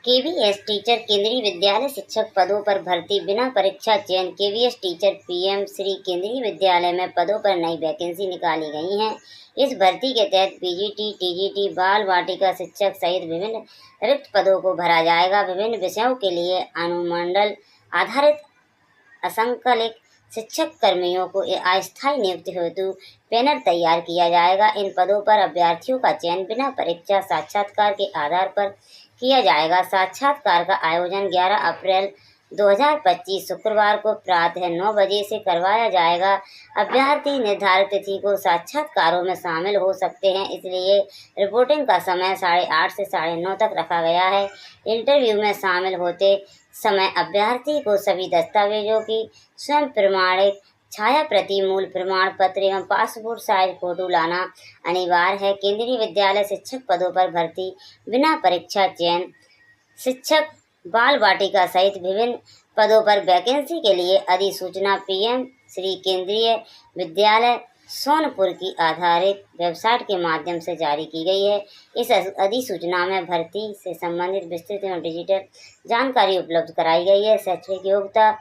KVS teacher केंद्रीय विद्यालय शिक्षक पदों पर भर्ती बिना परीक्षा चयन। केवीएस टीचर पीएम श्री केंद्रीय विद्यालय में पदों पर नई वैकेंसी निकाली गई हैं। इस भर्ती के तहत पीजीटी, टीजीटी, बाल वाटिका शिक्षक सहित विभिन्न रिक्त पदों को भरा जाएगा। विभिन्न विषयों के लिए अनुमंडल आधारित असंकालिक शिक्षक कर्मियों को अस्थायी नियुक्ति हेतु पैनल तैयार किया जाएगा। इन पदों पर अभ्यर्थियों का चयन बिना परीक्षा साक्षात्कार के आधार पर किया जाएगा। साक्षात्कार का आयोजन 11 अप्रैल 2025 शुक्रवार को प्रातः 9 बजे से करवाया जाएगा। अभ्यर्थी निर्धारित तिथि को साक्षात्कारों में शामिल हो सकते हैं, इसलिए रिपोर्टिंग का समय 8:30 से 9:30 तक रखा गया है। इंटरव्यू में शामिल होते समय अभ्यर्थी को सभी दस्तावेजों की स्वयं प्रमाणित छाया प्रति, मूल प्रमाण पत्र एवं पासपोर्ट साइज फोटो लाना अनिवार्य है। केंद्रीय विद्यालय शिक्षक पदों पर भर्ती बिना परीक्षा चयन। शिक्षक बाल वाटिका सहित विभिन्न पदों पर वैकेंसी के लिए अधिसूचना पीएम श्री केंद्रीय विद्यालय सोनपुर की आधारित वेबसाइट के माध्यम से जारी की गई है। इस अधिसूचना में भर्ती से संबंधित विस्तृत एवं डिजिटल जानकारी उपलब्ध कराई गई है। शैक्षणिक योग्यता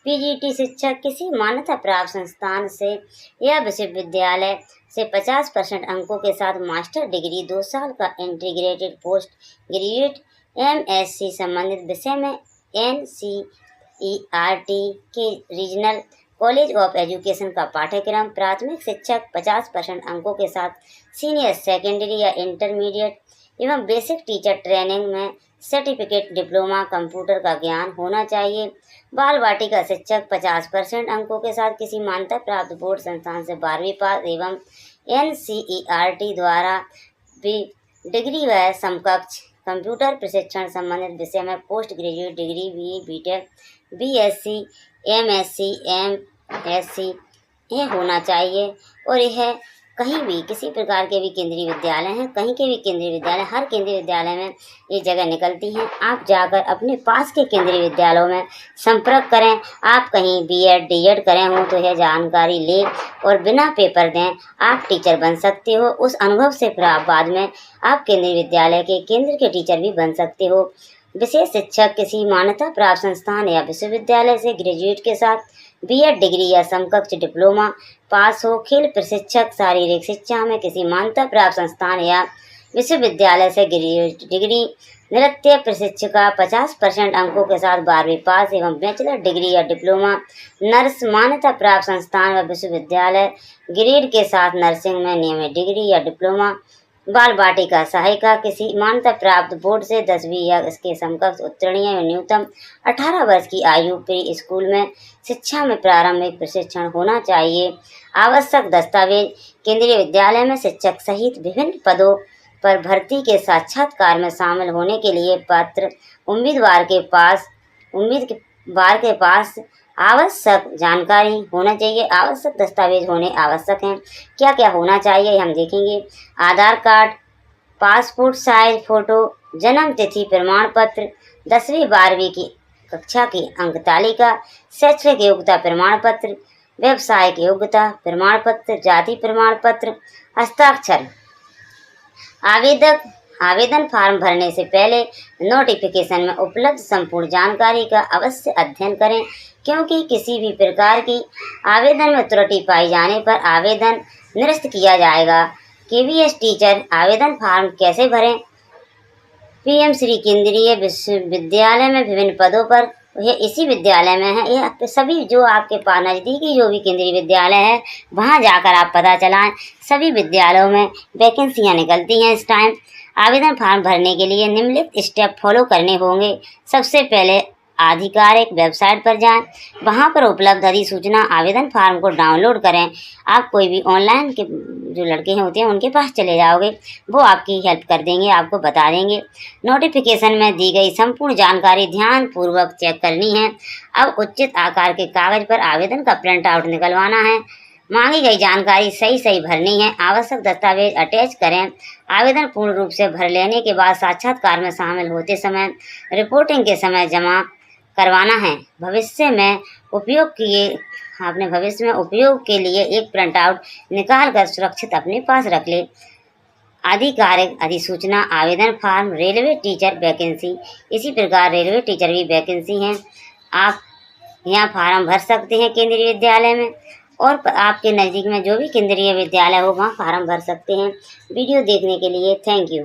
पीजीटी शिक्षक किसी मान्यता प्राप्त संस्थान से या विश्वविद्यालय से 50% अंकों के साथ मास्टर डिग्री, 2 साल का इंटीग्रेटेड पोस्ट ग्रेजुएट एमएससी संबंधित विषय में एनसीईआरटी के रीजनल कॉलेज ऑफ एजुकेशन का पाठ्यक्रम। प्राथमिक शिक्षक 50% अंकों के साथ सीनियर सेकेंडरी या इंटरमीडिएट एवं बेसिक टीचर ट्रेनिंग में सर्टिफिकेट, डिप्लोमा, कंप्यूटर का ज्ञान होना चाहिए। बाल वाटिका शिक्षक 50% अंकों के साथ किसी मान्यता प्राप्त बोर्ड संस्थान से 12वीं पास एवं एनसीईआरटी द्वारा भी डिग्री व समकक्ष कंप्यूटर प्रशिक्षण संबंधित विषय में post graduate degree, BA, BTech, BSc, MSc, MSc ये होना चाहिए। और यह कहीं भी किसी प्रकार के भी केंद्रीय विद्यालय हैं, कहीं के भी केंद्रीय विद्यालय, हर केंद्रीय विद्यालय में ये जगह निकलती हैं। आप जाकर अपने पास के केंद्रीय विद्यालयों में संपर्क करें। आप कहीं बीएड, डीएड करें हो तो यह जानकारी लें और बिना पेपर दें आप टीचर बन सकते हो। उस अनुभव से फिर आप बाद में आप केंद्रीय विद्यालय के केंद्र के टीचर भी बन सकते हो। विशेष शिक्षक किसी मान्यता प्राप्त संस्थान या विश्वविद्यालय से ग्रेजुएट के साथ बीएड डिग्री या समकक्ष डिप्लोमा पास हो। खेल प्रशिक्षक शारीरिक शिक्षा में किसी मान्यता प्राप्त संस्थान या विश्वविद्यालय से ग्रेजुएट डिग्री। नृत्य प्रशिक्षिका 50% अंकों के साथ 12वीं पास एवं बैचलर डिग्री या डिप्लोमा। नर्स मान्यता प्राप्त संस्थान व विश्वविद्यालय ग्रेड के साथ नर्सिंग में नियमित डिग्री या डिप्लोमा। बाल वाटिका सहायिका किसी मान्यता प्राप्त बोर्ड से 10वीं या इसके समकक्ष उत्तीर्ण या न्यूनतम 18 वर्ष की आयु। प्री स्कूल में शिक्षा में प्रारंभिक प्रशिक्षण होना चाहिए। आवश्यक दस्तावेज केंद्रीय विद्यालय में शिक्षक सहित विभिन्न पदों पर भर्ती के साक्षात्कार में शामिल होने के लिए पत्र उम्मीदवार के पास आवश्यक जानकारी होना चाहिए। आवश्यक दस्तावेज होने आवश्यक हैं। क्या क्या होना चाहिए हम देखेंगे। आधार कार्ड, पासपोर्ट साइज फोटो, जन्म तिथि प्रमाण पत्र, 10वीं 12वीं की कक्षा की अंक तालिका, शैक्षणिक योग्यता प्रमाण पत्र, व्यावसायिक योग्यता प्रमाण पत्र, जाति प्रमाण पत्र, हस्ताक्षर। आवेदन फार्म भरने से पहले नोटिफिकेशन में उपलब्ध संपूर्ण जानकारी का अवश्य अध्ययन करें, क्योंकि किसी भी प्रकार की आवेदन में त्रुटि पाई जाने पर आवेदन निरस्त किया जाएगा। केवीएस टीचर आवेदन फार्म कैसे भरें। पीएम श्री केंद्रीय विश्वविद्यालय में विभिन्न पदों पर, यह इसी विद्यालय में है, यह सभी जो आपके पास नज़दीकी जो भी केंद्रीय विद्यालय है वहाँ जाकर आप पता चलाएं। सभी विद्यालयों में वैकेंसियाँ निकलती हैं इस टाइम। आवेदन फार्म भरने के लिए निम्नलिखित स्टेप फॉलो करने होंगे। सबसे पहले आधिकारिक वेबसाइट पर जाएं, वहां पर उपलब्ध अधिसूचना आवेदन फार्म को डाउनलोड करें। आप कोई भी ऑनलाइन के जो लड़के होते हैं उनके पास चले जाओगे, वो आपकी हेल्प कर देंगे, आपको बता देंगे। नोटिफिकेशन में दी गई संपूर्ण जानकारी ध्यानपूर्वक चेक करनी है। अब उचित आकार के कागज पर आवेदन का प्रिंट आउट निकलवाना है। मांगी गई जानकारी सही भरनी है। आवश्यक दस्तावेज अटैच करें। आवेदन पूर्ण रूप से भर लेने के बाद साक्षात्कार में शामिल होते समय रिपोर्टिंग के समय जमा करवाना है। भविष्य में उपयोग के लिए एक प्रिंट आउट निकाल कर सुरक्षित अपने पास रख ले। आधिकारिक अधिसूचना आवेदन फॉर्म रेलवे टीचर वैकेंसी। इसी प्रकार रेलवे टीचर भी वैकेंसी हैं। आप यहाँ फार्म भर सकते हैं केंद्रीय विद्यालय में, और आपके नज़दीक में जो भी केंद्रीय विद्यालय हो वहाँ फार्म भर सकते हैं। वीडियो देखने के लिए थैंक यू।